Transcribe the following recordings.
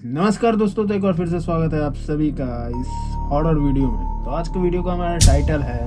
नमस्कार दोस्तों, तो एक बार फिर से स्वागत है आप सभी का इस हॉरर वीडियो में। तो आज के वीडियो का हमारा टाइटल है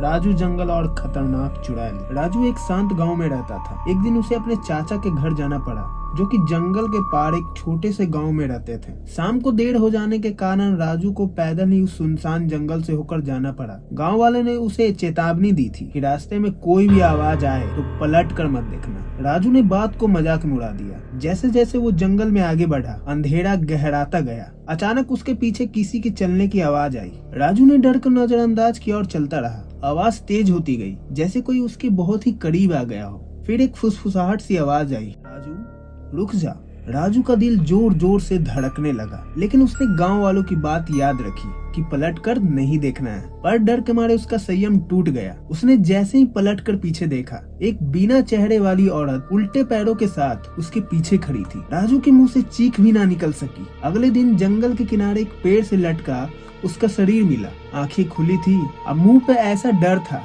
राजू जंगल और खतरनाक चुड़ैल। राजू एक शांत गांव में रहता था। एक दिन उसे अपने चाचा के घर जाना पड़ा, जो कि जंगल के पार एक छोटे से गांव में रहते थे। शाम को देर हो जाने के कारण राजू को पैदल ही उस सुनसान जंगल से होकर जाना पड़ा। गांव वाले ने उसे चेतावनी दी थी कि रास्ते में कोई भी आवाज आए तो पलट कर मत देखना। राजू ने बात को मजाक में उड़ा दिया। जैसे जैसे वो जंगल में आगे बढ़ा, अंधेरा गहराता गया। अचानक उसके पीछे किसी के चलने की आवाज आई। राजू ने डर कर नजरअंदाज किया और चलता रहा। आवाज तेज होती गई, जैसे कोई उसके बहुत ही करीब आ गया हो। फिर एक फुसफुसाहट सी आवाज आई, राजू रुक जा। राजू का दिल जोर जोर से धड़कने लगा, लेकिन उसने गांव वालों की बात याद रखी कि पलट कर नहीं देखना है। पर डर के मारे उसका संयम टूट गया। उसने जैसे ही पलट कर पीछे देखा, एक बिना चेहरे वाली औरत उल्टे पैरों के साथ उसके पीछे खड़ी थी। राजू के मुंह से चीख भी ना निकल सकी। अगले दिन जंगल के किनारे एक पेड़ से लटका उसका शरीर मिला। आंखें खुली थी, अब मुंह पे ऐसा डर था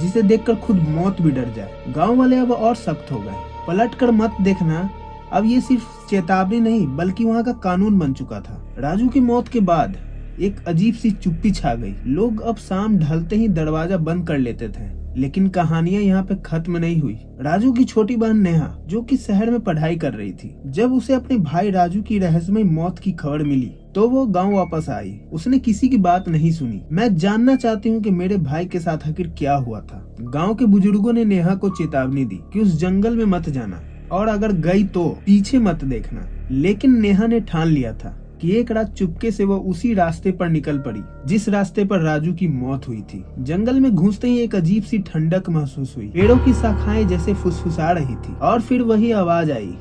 जिसे देखकर खुद मौत भी डर जाए। गांव वाले अब और सख्त हो गए। पलट कर मत देखना अब ये सिर्फ चेतावनी नहीं, बल्कि वहाँ का कानून बन चुका था। राजू की मौत के बाद एक अजीब सी चुप्पी छा गई। लोग अब शाम ढलते ही दरवाजा बंद कर लेते थे। लेकिन कहानियां यहाँ पे खत्म नहीं हुई। राजू की छोटी बहन नेहा, जो कि शहर में पढ़ाई कर रही थी, जब उसे अपने भाई राजू की रहस्यमय मौत की खबर मिली तो वो गांव वापस आई। उसने किसी की बात नहीं सुनी। मैं जानना चाहती हूँ कि मेरे भाई के साथ आखिर क्या हुआ था। गांव के बुजुर्गों ने नेहा को चेतावनी दी कि उस जंगल में मत जाना, और अगर गई तो पीछे मत देखना। लेकिन नेहा ने ठान लिया था कि एक रात चुपके से वो उसी रास्ते पर निकल पड़ी जिस रास्ते पर राजू की मौत हुई थी। जंगल में घुसते ही एक अजीब सी ठंडक महसूस हुई। पेड़ों की शाखाएं जैसे फुसफुसा रही थी, और फिर वही आवाज आई,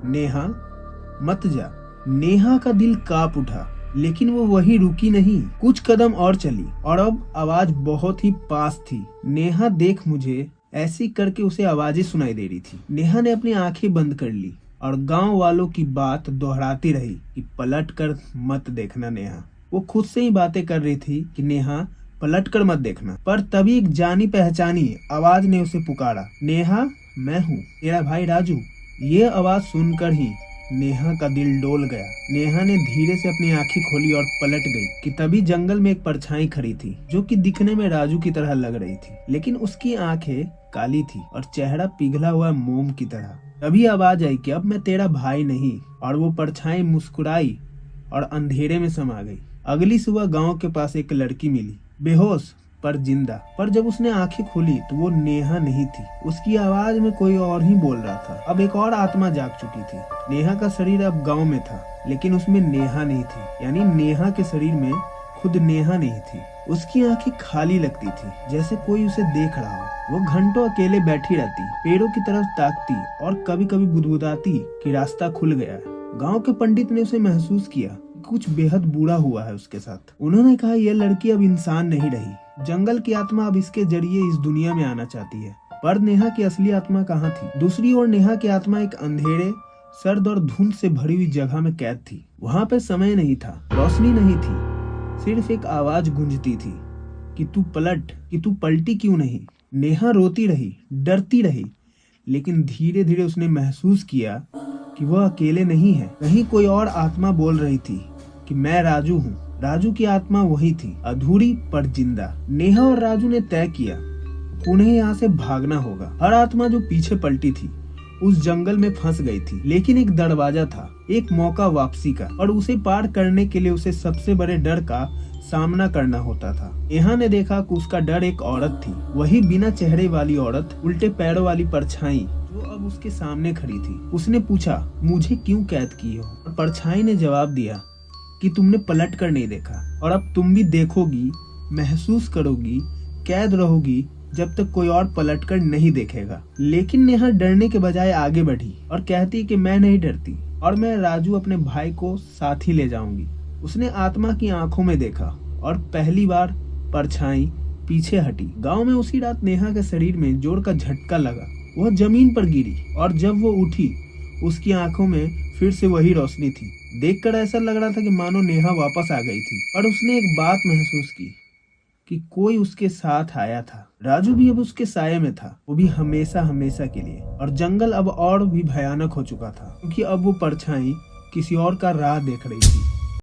नेहा मत जा। नेहा का दिल कांप उठा, लेकिन वो वही रुकी नहीं। कुछ कदम और चली, और अब आवाज बहुत ही पास थी। नेहा देख मुझे, ऐसी करके उसे आवाजें सुनाई दे रही थी। नेहा ने अपनी आंखें बंद कर ली और गांव वालों की बात दोहराती रही कि पलट कर मत देखना नेहा। वो खुद से ही बातें कर रही थी कि नेहा पलट कर मत देखना। पर तभी एक जानी पहचानी आवाज ने उसे पुकारा, नेहा मैं हूँ, तेरा भाई राजू। ये आवाज सुनकर ही नेहा का दिल डोल गया। नेहा ने धीरे से अपनी आंखें खोली और पलट गई कि तभी जंगल में एक परछाई खड़ी थी, जो कि दिखने में राजू की तरह लग रही थी, लेकिन उसकी आंखें काली थी और चेहरा पिघला हुआ मोम की तरह। तभी आवाज आई कि अब मैं तेरा भाई नहीं, और वो परछाई मुस्कुराई और अंधेरे में समा गई। अगली सुबह गांव के पास एक लड़की मिली, बेहोश पर जिंदा। पर जब उसने आंखें खोली तो वो नेहा नहीं थी। उसकी आवाज में कोई और ही बोल रहा था। अब एक और आत्मा जाग चुकी थी। नेहा का शरीर अब गांव में था, लेकिन उसमें नेहा नहीं थी। यानी नेहा के शरीर में खुद नेहा नहीं थी। उसकी आंखें खाली लगती थी, जैसे कोई उसे देख रहा हो। वो घंटों अकेले बैठी रहती, पेड़ों की तरफ ताकती और कभी कभी बुदबुदाती कि रास्ता खुल गया है। गांव के पंडित ने उसे महसूस किया कुछ बेहद बुरा हुआ है उसके साथ। उन्होंने कहा यह लड़की अब इंसान नहीं रही। जंगल की आत्मा अब इसके जरिए इस दुनिया में आना चाहती है। पर नेहा की असली आत्मा कहाँ थी? दूसरी ओर नेहा की आत्मा एक अंधेरे, सर्द और धुंध से भरी हुई जगह में कैद थी। वहाँ पे समय नहीं था, रोशनी नहीं थी, सिर्फ एक आवाज गूंजती थी कि तू पलट, कि तू पलटी क्यों नहीं। नेहा रोती रही, डरती रही, लेकिन धीरे धीरे उसने महसूस किया कि वह अकेले नहीं है। कहीं कोई और आत्मा बोल रही थी कि मैं राजू हूँ। राजू की आत्मा वही थी, अधूरी पर जिंदा। नेहा और राजू ने तय किया उन्हें यहाँ से भागना होगा। हर आत्मा जो पीछे पलटी थी उस जंगल में फंस गई थी, लेकिन एक दरवाजा था, एक मौका वापसी का, और उसे पार करने के लिए उसे सबसे बड़े डर का सामना करना होता था। नेहा ने देखा कि उसका डर एक औरत थी, वही बिना चेहरे वाली औरत, उल्टे पैरों वाली परछाई जो अब उसके सामने खड़ी थी। उसने पूछा, मुझे क्यों कैद किए हो? और परछाई ने जवाब दिया कि तुमने पलट कर नहीं देखा, और अब तुम भी देखोगी, महसूस करोगी, कैद रहोगी जब तक कोई और पलट कर नहीं देखेगा। लेकिन नेहा डरने के बजाय आगे बढ़ी और कहती कि मैं नहीं डरती, और मैं राजू अपने भाई को साथ ही ले जाऊंगी। उसने आत्मा की आंखों में देखा और पहली बार परछाई पीछे हटी। गांव में उसी रात नेहा के शरीर में जोर का झटका लगा। वह जमीन पर गिरी, और जब वो उठी उसकी आंखों में फिर से वही रोशनी थी। देखकर ऐसा लग रहा था कि मानो नेहा वापस आ गई थी। और उसने एक बात महसूस की कि कोई उसके साथ आया था। राजू भी अब उसके साये में था, वो भी हमेशा हमेशा के लिए। और जंगल अब और भी भयानक हो चुका था, क्योंकि अब वो परछाई किसी और का राह देख रही थी।